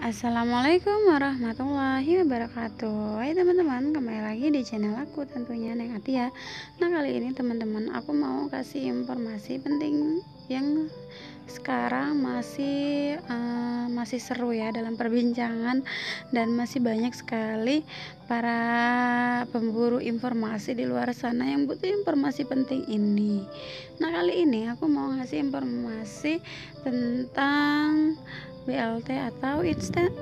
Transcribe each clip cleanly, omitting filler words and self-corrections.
Assalamualaikum warahmatullahi wabarakatuh. Hai teman-teman, kembali lagi di channel aku tentunya Neng Atia. Nah, kali ini teman-teman aku mau kasih informasi penting yang sekarang masih seru ya dalam perbincangan, dan masih banyak sekali para pemburu informasi di luar sana yang butuh informasi penting ini. Nah, kali ini aku mau ngasih informasi tentang BLT atau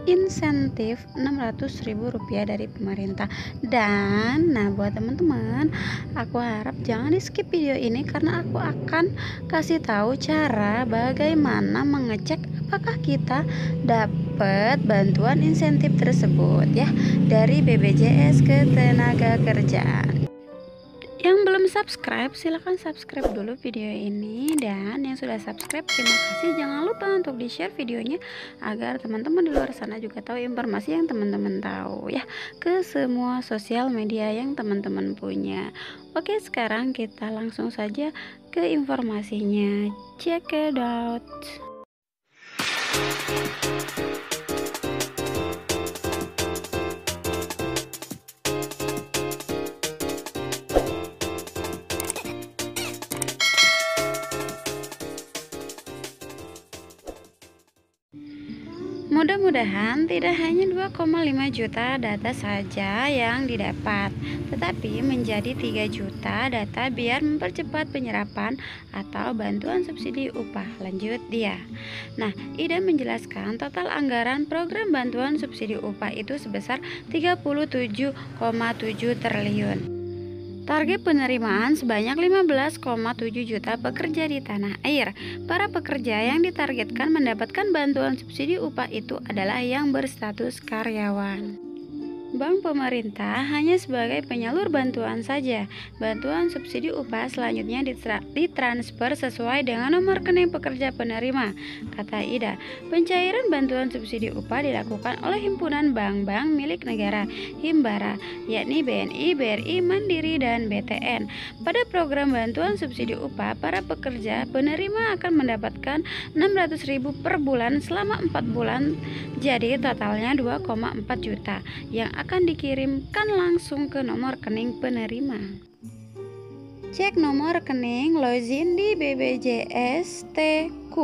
insentif Rp600.000 dari pemerintah. Dan buat teman-teman, aku harap jangan di skip video ini karena aku akan kasih tahu cara bagaimana mengecek apakah kita dapat bantuan insentif tersebut ya dari BPJS Ketenagakerjaan. Yang belum subscribe, silahkan subscribe dulu video ini, dan yang sudah subscribe terima kasih. Jangan lupa untuk di share videonya agar teman-teman di luar sana juga tahu informasi yang teman-teman tahu ya, ke semua sosial media yang teman-teman punya. Oke, sekarang kita langsung saja ke informasinya. Check it out. Mudah-mudahan tidak hanya 2,5 juta data saja yang didapat, tetapi menjadi 3 juta data biar mempercepat penyerapan atau bantuan subsidi upah. Lanjut dia. Nah, Ida menjelaskan total anggaran program bantuan subsidi upah itu sebesar 37,7 triliun. Target penerimaan sebanyak 15,7 juta pekerja di tanah air. Para pekerja yang ditargetkan mendapatkan bantuan subsidi upah itu adalah yang berstatus karyawan. Bank pemerintah hanya sebagai penyalur bantuan saja. Bantuan subsidi upah selanjutnya ditransfer sesuai dengan nomor rekening pekerja penerima, kata Ida. Pencairan bantuan subsidi upah dilakukan oleh himpunan bank-bank milik negara, Himbara, yakni BNI, BRI, Mandiri, dan BTN. Pada program bantuan subsidi upah, para pekerja penerima akan mendapatkan 600.000 per bulan selama 4 bulan, jadi totalnya 2,4 juta yang akan dikirimkan langsung ke nomor rekening penerima. Cek nomor rekening login di BPJS TQ,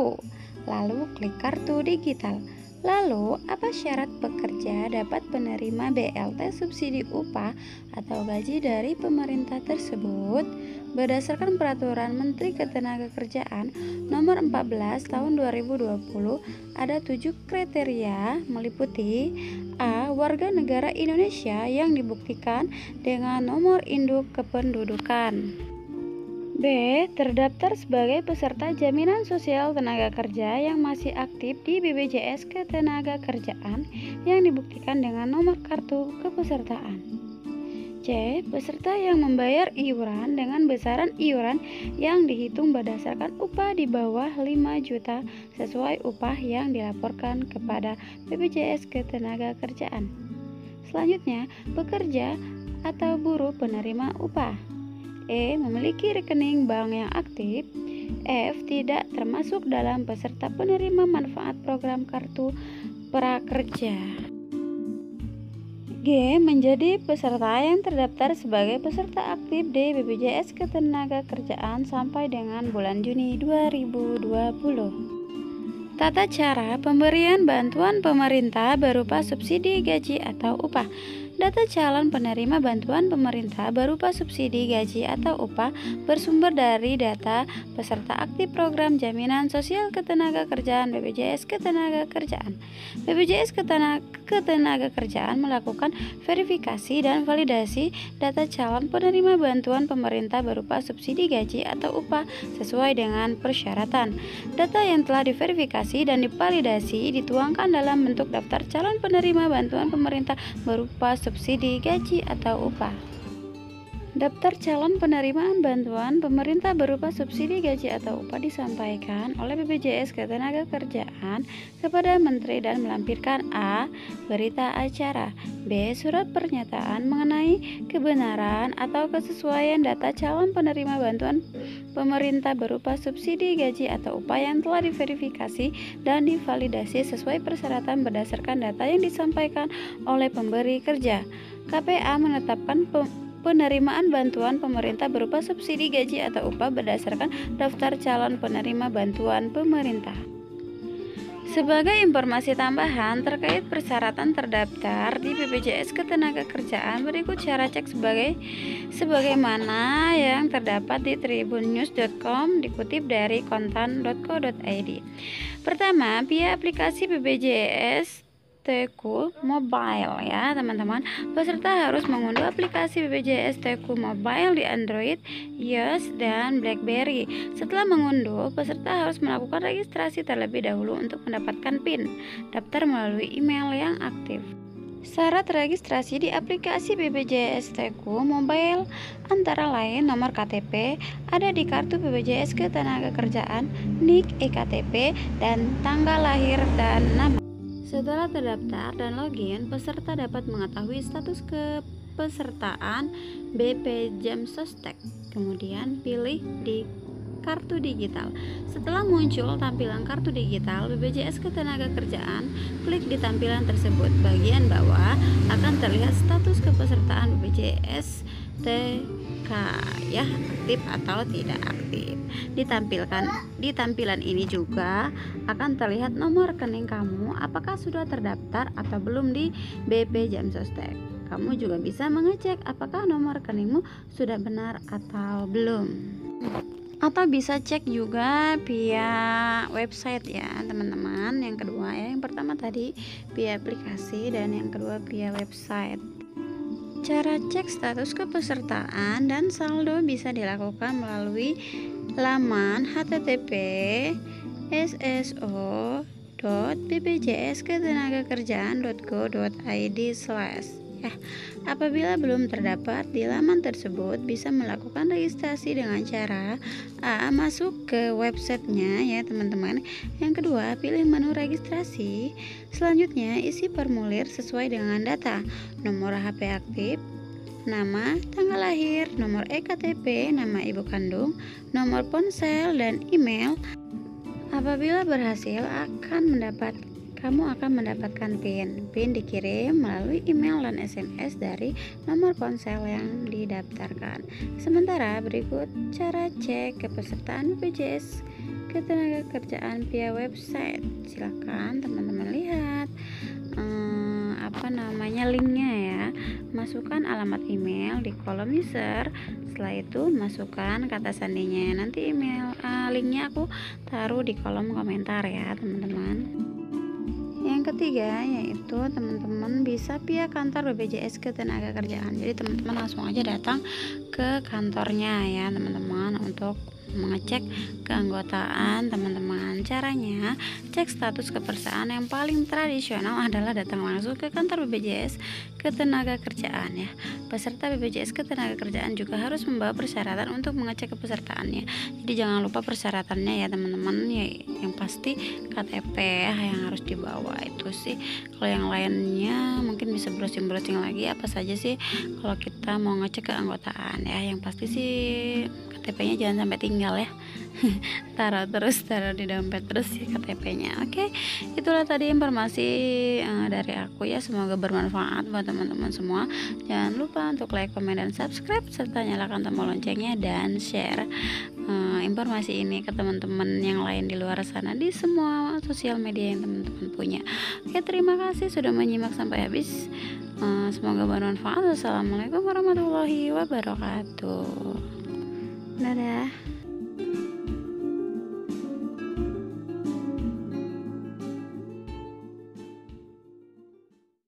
lalu klik kartu digital. Lalu, apa syarat pekerja dapat menerima BLT subsidi upah atau gaji dari pemerintah tersebut? Berdasarkan Peraturan Menteri Ketenagakerjaan Nomor 14 Tahun 2020, ada 7 kriteria, meliputi: A. Warga negara Indonesia yang dibuktikan dengan nomor induk kependudukan. B. Terdaftar sebagai peserta jaminan sosial tenaga kerja yang masih aktif di BPJS Ketenagakerjaan yang dibuktikan dengan nomor kartu kepesertaan. C. Peserta yang membayar iuran dengan besaran iuran yang dihitung berdasarkan upah di bawah 5 juta sesuai upah yang dilaporkan kepada BPJS Ketenagakerjaan. Selanjutnya, pekerja atau buruh penerima upah. E. Memiliki rekening bank yang aktif. F. Tidak termasuk dalam peserta penerima manfaat program kartu prakerja. G. Menjadi peserta yang terdaftar sebagai peserta aktif di BPJS Ketenagakerjaan sampai dengan bulan Juni 2020. Tata cara pemberian bantuan pemerintah berupa subsidi gaji atau upah. Data calon penerima bantuan pemerintah berupa subsidi gaji atau upah bersumber dari data peserta aktif program jaminan sosial ketenagakerjaan BPJS Ketenagakerjaan. BPJS Ketenagakerjaan melakukan verifikasi dan validasi data calon penerima bantuan pemerintah berupa subsidi gaji atau upah sesuai dengan persyaratan. Data yang telah diverifikasi dan divalidasi dituangkan dalam bentuk daftar calon penerima bantuan pemerintah berupa subsidi gaji atau upah. Daftar calon penerimaan bantuan pemerintah berupa subsidi gaji atau upah disampaikan oleh BPJS Ketenagakerjaan kepada Menteri dan melampirkan A. Berita acara, B. Surat pernyataan mengenai kebenaran atau kesesuaian data calon penerima bantuan pemerintah berupa subsidi gaji atau upah yang telah diverifikasi dan divalidasi sesuai persyaratan berdasarkan data yang disampaikan oleh pemberi kerja. KPA menetapkan penerimaan bantuan pemerintah berupa subsidi gaji atau upah berdasarkan daftar calon penerima bantuan pemerintah. Sebagai informasi tambahan terkait persyaratan terdaftar di BPJS Ketenagakerjaan, berikut cara cek sebagaimana yang terdapat di tribunnews.com dikutip dari kontan.co.id. Pertama, via aplikasi BPJS Teku Mobile ya teman-teman. Peserta harus mengunduh aplikasi BPJS Teku Mobile di Android, iOS, dan BlackBerry. Setelah mengunduh, peserta harus melakukan registrasi terlebih dahulu untuk mendapatkan PIN daftar melalui email yang aktif. Syarat registrasi di aplikasi BPJS Teku Mobile antara lain nomor KTP ada di kartu BPJS Ketenagakerjaan, NIK, EKTP, dan tanggal lahir dan nama. Setelah terdaftar dan login, peserta dapat mengetahui status kepesertaan BP Jam Sostek. Kemudian pilih di kartu digital. Setelah muncul tampilan kartu digital BPJS Ketenagakerjaan, klik di tampilan tersebut. Bagian bawah akan terlihat status kepesertaan BPJS TK ya, aktif atau tidak aktif. Di tampilan ini juga akan terlihat nomor rekening kamu apakah sudah terdaftar atau belum di BP Jam Sostek. Kamu juga bisa mengecek apakah nomor rekeningmu sudah benar atau belum. Atau bisa cek juga via website ya teman-teman. Yang kedua ya, yang pertama tadi via aplikasi dan yang kedua via website. Cara cek status kepesertaan dan saldo bisa dilakukan melalui laman https://bpjsketenagakerjaan.go.id/ Apabila belum terdapat di laman tersebut, bisa melakukan registrasi dengan cara A. Masuk ke websitenya ya teman-teman. Yang kedua, pilih menu registrasi. Selanjutnya, isi formulir sesuai dengan data nomor HP aktif, nama, tanggal lahir, nomor EKTP, nama ibu kandung, nomor ponsel, dan email. Apabila berhasil, kamu akan mendapatkan PIN. PIN dikirim melalui email dan SMS dari nomor ponsel yang didaftarkan. Sementara berikut cara cek kepesertaan BPJS Ketenagakerjaan via website. Silakan teman-teman lihat linknya ya. Masukkan alamat email di kolom user. Setelah itu masukkan kata sandinya. Nanti linknya aku taruh di kolom komentar ya teman-teman. Yang ketiga yaitu teman-teman bisa via kantor BPJS Ketenagakerjaan. Jadi teman-teman langsung aja datang ke kantornya ya teman-teman untuk mengecek keanggotaan teman-teman. Caranya cek status kepesertaan yang paling tradisional adalah datang langsung ke kantor BPJS Ketenagakerjaan ya. Peserta BPJS Ketenagakerjaan juga harus membawa persyaratan untuk mengecek kepesertaannya. Jadi jangan lupa persyaratannya ya teman-teman ya, yang pasti KTP yang harus dibawa itu sih. Kalau yang lainnya mungkin bisa browsing-browsing lagi apa saja sih kalau kita mau ngecek keanggotaan ya. Yang pasti sih KTP-nya jangan sampai tinggal ya. taruh di dompet terus ya KTP-nya. Oke, itulah tadi informasi dari aku ya. Semoga bermanfaat buat teman-teman semua. Jangan lupa untuk like, komen, dan subscribe serta nyalakan tombol loncengnya dan share informasi ini ke teman-teman yang lain di luar sana di semua sosial media yang teman-teman punya. Oke, terima kasih sudah menyimak sampai habis. Semoga bermanfaat. Wassalamualaikum warahmatullahi wabarakatuh. Dadah.